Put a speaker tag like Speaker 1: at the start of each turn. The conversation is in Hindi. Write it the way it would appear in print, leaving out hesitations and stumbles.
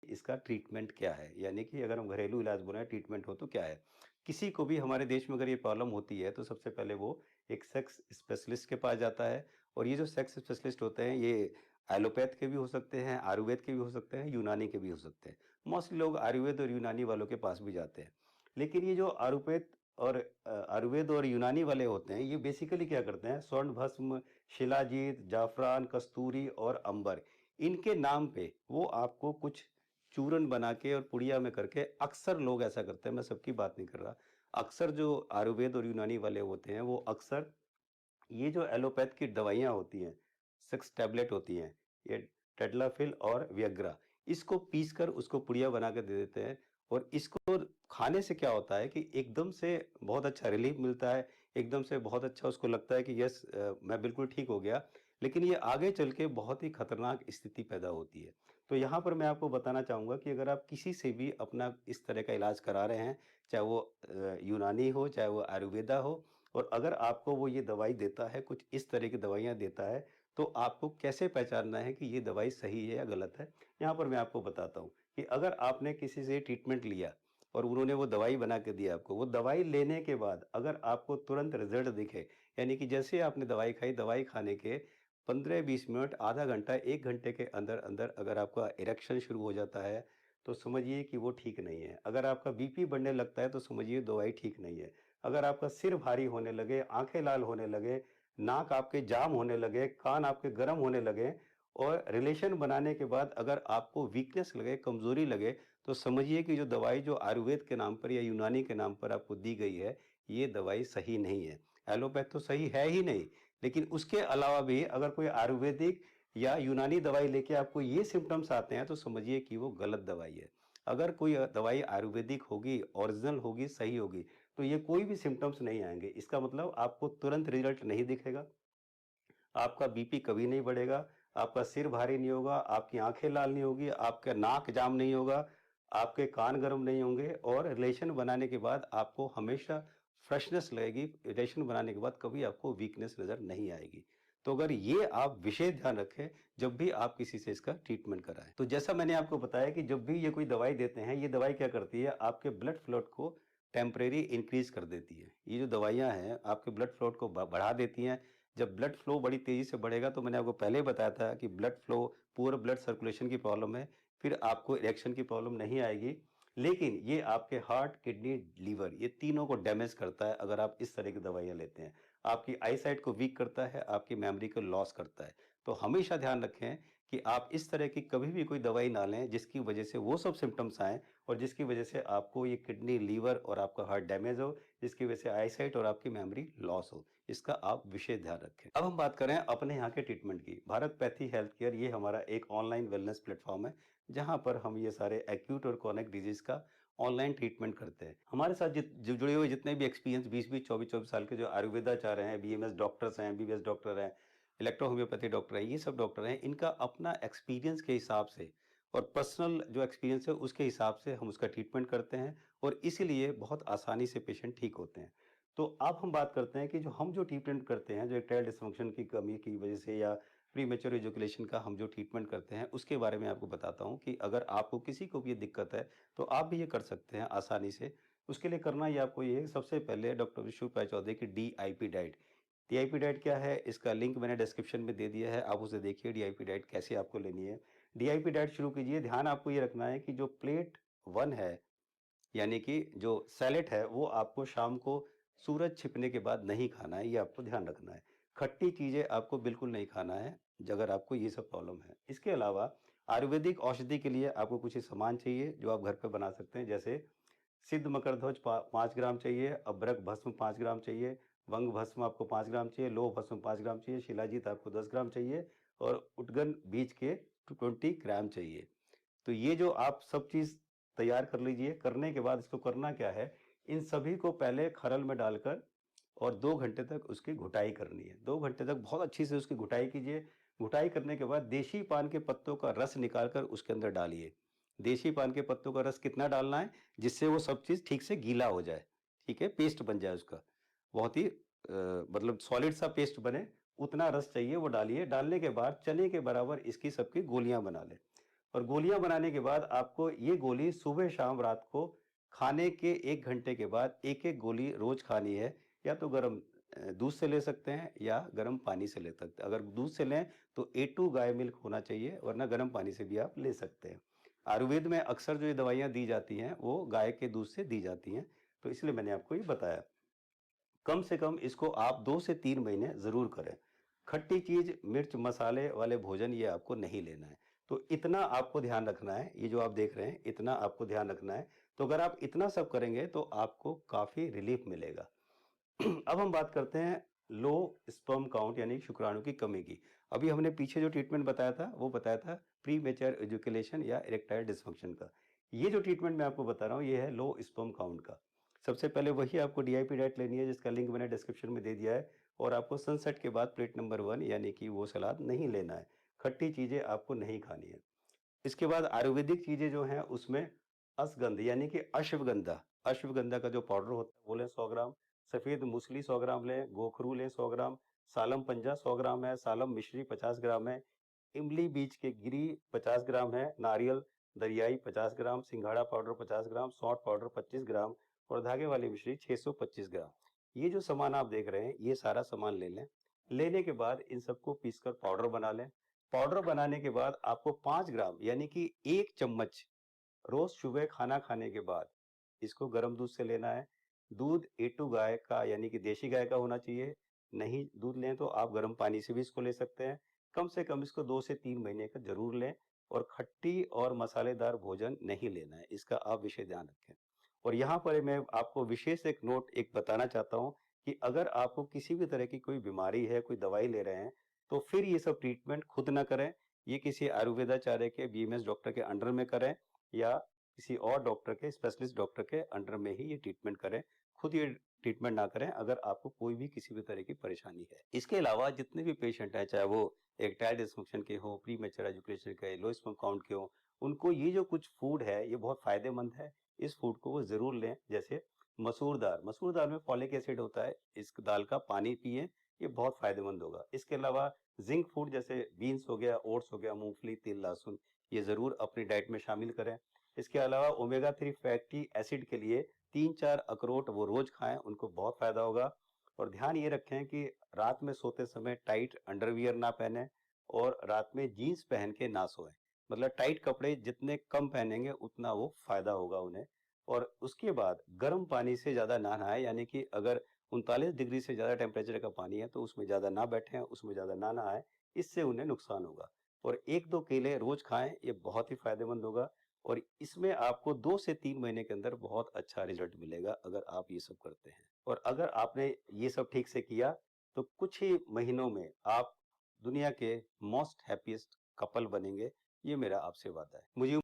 Speaker 1: इसका ट्रीटमेंट क्या है? यानी कि अगर हम घरेलू इलाज बोल रहे हैं ट्रीटमेंट हो तो क्या है? किसी को भी हमारे देश में अगर ये प्रॉब्लम होती है तो सबसे पहले वो एक सेक्स स्पेशलिस्ट के पास जाता है और ये जो सेक्स स्पेशलिस्ट होते हैं ये एलोपैथ के भी हो सकते हैं, आयुर्वेद के भी हो सकते हैं, यूनानी के भी हो सकते हैं। मोस्टली लोग आयुर्वेद और यूनानी वालों के पास भी जाते हैं। लेकिन ये जो आयुर्वेद और यूनानी वाले होते हैं ये बेसिकली क्या करते हैं स्वर्ण भस्म, शिलाजीत, जाफरान, कस्तूरी और अंबर इनके नाम पे वो आपको कुछ चूरन बना के और पुड़िया में करके अक्सर लोग ऐसा करते हैं, मैं सबकी बात नहीं कर रहा। अक्सर जो आयुर्वेद और यूनानी वाले होते हैं वो अक्सर ये जो एलोपैथ की दवाइयाँ होती हैं, 6 टैबलेट होती हैं, ये टेडलाफिल और वियाग्रा, इसको पीस कर उसको पुड़िया बना के दे देते हैं और इसको खाने से क्या होता है कि एकदम से बहुत अच्छा रिलीफ मिलता है, एकदम से बहुत अच्छा उसको लगता है कि यस मैं बिल्कुल ठीक हो गया। लेकिन ये आगे चल के बहुत ही खतरनाक स्थिति पैदा होती है। तो यहाँ पर मैं आपको बताना चाहूँगा कि अगर आप किसी से भी अपना इस तरह का इलाज करा रहे हैं, चाहे वो यूनानी हो, चाहे वो आयुर्वेदा हो और अगर आपको वो ये दवाई देता है, कुछ इस तरह की दवाइयाँ देता है, तो आपको कैसे पहचानना है कि ये दवाई सही है या गलत है? यहाँ पर मैं आपको बताता हूँ कि अगर आपने किसी से ट्रीटमेंट लिया और उन्होंने वो दवाई बना के दी आपको, वो दवाई लेने के बाद अगर आपको तुरंत रिज़ल्ट दिखे, यानी कि जैसे आपने दवाई खाई, दवाई खाने के 15-20 मिनट, आधा घंटा, 1 घंटे के अंदर-अंदर अगर आपका इरेक्शन शुरू हो जाता है, तो समझिए कि वो ठीक नहीं है। अगर आपका बीपी बढ़ने लगता है, तो समझिए दवाई ठीक नहीं है। अगर आपका सिर भारी होने लगे, आंखें लाल होने लगे, नाक आपके जाम होने लगे, कान आपके गर्म होने लगे और रिलेशन बनाने के बाद अगर आपको वीकनेस लगे, कमजोरी लगे, तो समझिए कि जो दवाई जो आयुर्वेद के नाम पर या यूनानी के नाम पर आपको दी गई है, ये दवाई सही नहीं है। एलोपैथ तो सही है ही नहीं, लेकिन उसके अलावा भी अगर कोई आयुर्वेदिक या यूनानी दवाई लेके आपको ये सिम्टम्स आते हैं, तो समझिए कि वो गलत दवाई है। अगर कोई दवाई आयुर्वेदिक होगी, ओरिजिनल होगी, सही होगी, तो ये कोई भी सिम्टम्स नहीं आएँगे। इसका मतलब आपको तुरंत रिज़ल्ट नहीं दिखेगा, आपका बीपी कभी नहीं बढ़ेगा, आपका सिर भारी नहीं होगा, आपकी आँखें लाल नहीं होगी, आपका नाक जाम नहीं होगा, आपके कान गर्म नहीं होंगे और रिलेशन बनाने के बाद आपको हमेशा फ्रेशनेस लगेगी। रिलेशन बनाने के बाद कभी आपको वीकनेस नज़र नहीं आएगी। तो अगर ये आप विशेष ध्यान रखें, जब भी आप किसी से इसका ट्रीटमेंट कराएँ। तो जैसा मैंने आपको बताया कि जब भी ये कोई दवाई देते हैं, ये दवाई क्या करती है, आपके ब्लड फ्लो को टेम्परेरी इंक्रीज़ कर देती है। ये जो दवाइयाँ हैं, आपके ब्लड फ्लो को बढ़ा देती हैं। जब ब्लड फ्लो बड़ी तेज़ी से बढ़ेगा तो मैंने आपको पहले ही बताया था कि blood flow, poor blood circulation की प्रॉब्लम है, फिर आपको इरेक्शन की प्रॉब्लम नहीं आएगी। लेकिन ये आपके हार्ट, किडनी, लीवर ये तीनों को डैमेज करता है अगर आप इस तरह की दवाइयाँ लेते हैं। आपकी आईसाइट को वीक करता है, आपकी मेमोरी को लॉस करता है। तो हमेशा ध्यान रखें कि आप इस तरह की कभी भी कोई दवाई ना लें जिसकी वजह से वो सब सिम्पटम्स आएँ और जिसकी वजह से आपको ये किडनी, लीवर और आपका हार्ट डैमेज हो, जिसकी वजह से आईसाइट और आपकी मेमोरी लॉस हो। इसका आप विशेष ध्यान रखें। अब हम बात करें अपने यहाँ के ट्रीटमेंट की। भारत पैथी हेल्थ केयर ये हमारा एक ऑनलाइन वेलनेस प्लेटफ़ॉर्म है, जहाँ पर हम ये सारे एक्यूट और क्रोनिक डिजीज़ का ऑनलाइन ट्रीटमेंट करते हैं। हमारे साथ जो जुड़े हुए जितने भी एक्सपीरियंस 20-20, 24-24 साल के जो आयुर्वेदाचार्य हैं, बीएमएस डॉक्टर्स हैं, एमबीबीएस डॉक्टर हैं, इलेक्ट्रो होम्योपैथी डॉक्टर हैं, ये सब डॉक्टर हैं, इनका अपना एक्सपीरियंस के हिसाब से और पर्सनल जो एक्सपीरियंस है उसके हिसाब से हम उसका ट्रीटमेंट करते हैं और इसीलिए बहुत आसानी से पेशेंट ठीक होते हैं। तो अब हम बात करते हैं कि जो ट्रीटमेंट करते हैं, जो इरेक्टाइल डिस्फंक्शन की कमी की वजह से या प्रीमेच्योर इजैकुलेशन का हम जो ट्रीटमेंट करते हैं, उसके बारे में आपको बताता हूँ कि अगर आपको किसी को भी ये दिक्कत है, तो आप भी ये कर सकते हैं आसानी से। उसके लिए करना ये आपको ये है, सबसे पहले डॉक्टर विशु चौधरी की डीआईपी डाइट। डीआईपी डाइट क्या है? इसका लिंक मैंने डिस्क्रिप्शन में दे दिया है, आप उसे देखिए डीआईपी डाइट कैसे आपको लेनी है। डीआईपी डाइट शुरू कीजिए, ध्यान आपको ये रखना है कि जो प्लेट 1 है, यानी कि जो सैलेड है वो आपको शाम को सूरज छिपने के बाद नहीं खाना है, ये आपको ध्यान रखना है। खट्टी चीज़ें आपको बिल्कुल नहीं खाना है, अगर आपको ये सब प्रॉब्लम है। इसके अलावा आयुर्वेदिक औषधि के लिए आपको कुछ सामान चाहिए जो आप घर पे बना सकते हैं, जैसे सिद्ध मकरध्वज 5 ग्राम चाहिए, अभ्रक भस्म 5 ग्राम चाहिए, वंग भस्म आपको 5 ग्राम चाहिए, लौह भस्म 5 ग्राम चाहिए, शिलाजीत आपको 10 ग्राम चाहिए और उटगन बीज के 20 ग्राम चाहिए। तो ये जो आप सब चीज़ तैयार कर लीजिए। करने के बाद इसको करना क्या है, इन सभी को पहले खरल में डालकर और 2 घंटे तक उसकी घुटाई करनी है। 2 घंटे तक बहुत अच्छी से उसकी घुटाई कीजिए। घुटाई करने के बाद देशी पान के पत्तों का रस निकाल कर उसके अंदर डालिए। देशी पान के पत्तों का रस कितना डालना है, जिससे वो सब चीज़ ठीक से गीला हो जाए, ठीक है? पेस्ट बन जाए उसका। बहुत ही मतलब सॉलिड सा पेस्ट बने, उतना रस चाहिए वो डालिए। डालने के बाद चने के बराबर इसकी सबकी गोलियाँ बना लें। और गोलियां बनाने के बाद आपको ये गोली सुबह शाम रात को खाने के 1 घंटे के बाद एक एक गोली रोज खानी है। या तो गर्म दूध से ले सकते हैं या गर्म पानी से ले सकते हैं। अगर दूध से लें तो A2 गाय मिल्क होना चाहिए, वरना गर्म पानी से भी आप ले सकते हैं। आयुर्वेद में अक्सर जो ये दवाइयाँ दी जाती हैं वो गाय के दूध से दी जाती हैं, तो इसलिए मैंने आपको ये बताया। कम से कम इसको आप 2 से 3 महीने ज़रूर करें। खट्टी चीज़, मिर्च मसाले वाले भोजन ये आपको नहीं लेना है। तो इतना आपको ध्यान रखना है, ये जो आप देख रहे हैं इतना आपको ध्यान रखना है। तो अगर आप इतना सब करेंगे तो आपको काफ़ी रिलीफ मिलेगा। अब हम बात करते हैं लो स्पर्म काउंट यानी शुक्राणु की कमी की। अभी हमने पीछे जो ट्रीटमेंट बताया था वो बताया था प्रीमेच्योर एजुकेशन या इरेक्टाइल डिसफंक्शन का। ये जो ट्रीटमेंट मैं आपको बता रहा हूँ ये है लो स्पर्म काउंट का। सबसे पहले वही आपको डीआईपी डाइट लेनी है जिसका लिंक मैंने डिस्क्रिप्शन में दे दिया है। और आपको सनसेट के बाद प्लेट नंबर 1 यानी कि वो सलाद नहीं लेना है। खट्टी चीज़ें आपको नहीं खानी है। इसके बाद आयुर्वेदिक चीज़ें जो हैं उसमें अश्वगंध यानी कि अश्वगंधा, अश्वगंधा का जो पाउडर होता है वो लें 100 ग्राम, सफ़ेद मूसली 100 ग्राम लें, गोखरू लें 100 ग्राम, सालम पंजा 100 ग्राम है, सालम मिश्री 50 ग्राम है, इमली बीज के गिरी 50 ग्राम है, नारियल दरियाई 50 ग्राम, सिंघाड़ा पाउडर 50 ग्राम, सौंठ पाउडर 25 ग्राम और धागे वाली मिश्री 625 ग्राम। ये जो सामान आप देख रहे हैं ये सारा सामान ले लें। लेने के बाद इन सबको पीसकर पाउडर बना लें। पाउडर बनाने के बाद आपको 5 ग्राम यानी कि 1 चम्मच रोज सुबह खाना खाने के बाद इसको गर्म दूध से लेना है। दूध A2 गाय का यानी कि देशी गाय का होना चाहिए। नहीं दूध लें तो आप गर्म पानी से भी इसको ले सकते हैं। कम से कम इसको 2 से 3 महीने का ज़रूर लें और खट्टी और मसालेदार भोजन नहीं लेना है, इसका आप विशेष ध्यान रखें। और यहाँ पर मैं आपको विशेष एक नोट एक बताना चाहता हूँ कि अगर आपको किसी भी तरह की कोई बीमारी है, कोई दवाई ले रहे हैं, तो फिर ये सब ट्रीटमेंट खुद ना करें। ये किसी आयुर्वेदाचार्य के बीएमएस डॉक्टर के अंडर में करें या किसी और डॉक्टर के स्पेशलिस्ट डॉक्टर के अंडर में ही ये ट्रीटमेंट करें। खुद ये ट्रीटमेंट ना करें अगर आपको कोई भी किसी भी तरह की परेशानी है। इसके अलावा जितने भी पेशेंट हैं चाहे वो इरेक्टाइल डिसफंक्शन के हों, प्रीमेच्योर एजुकेशन के, लो स्पर्म काउंट के हों, उनको ये जो कुछ फूड है ये बहुत फायदेमंद है। इस फूड को वो ज़रूर लें। जैसे मसूर दाल में फॉलिक एसिड होता है, इस दाल का पानी पिएँ, ये बहुत फायदेमंद होगा। इसके अलावा ज़िंक फूड जैसे बीन्स हो गया, ओट्स हो गया, मूँगफली, तिल, लहसुन ये ज़रूर अपनी डाइट में शामिल करें। इसके अलावा ओमेगा 3 फैटी एसिड के लिए 3-4 अखरोट वो रोज खाएं, उनको बहुत फायदा होगा। और ध्यान ये रखें कि रात में सोते समय टाइट अंडरवियर ना पहने और रात में जीन्स पहन के ना सोएं। मतलब टाइट कपड़े जितने कम पहनेंगे उतना वो फायदा होगा उन्हें। और उसके बाद गर्म पानी से ज़्यादा ना नहाएं, यानी कि अगर 39 डिग्री से ज़्यादा टेम्परेचर का पानी है तो उसमें ज़्यादा ना बैठें, उसमें ज़्यादा ना नहाएं, इससे उन्हें नुकसान होगा। और 1-2 केले रोज खाएं, ये बहुत ही फायदेमंद होगा। और इसमें आपको 2 से 3 महीने के अंदर बहुत अच्छा रिजल्ट मिलेगा अगर आप ये सब करते हैं। और अगर आपने ये सब ठीक से किया तो कुछ ही महीनों में आप दुनिया के मोस्ट हैप्पीएस्ट कपल बनेंगे, ये मेरा आपसे वादा है। मुझे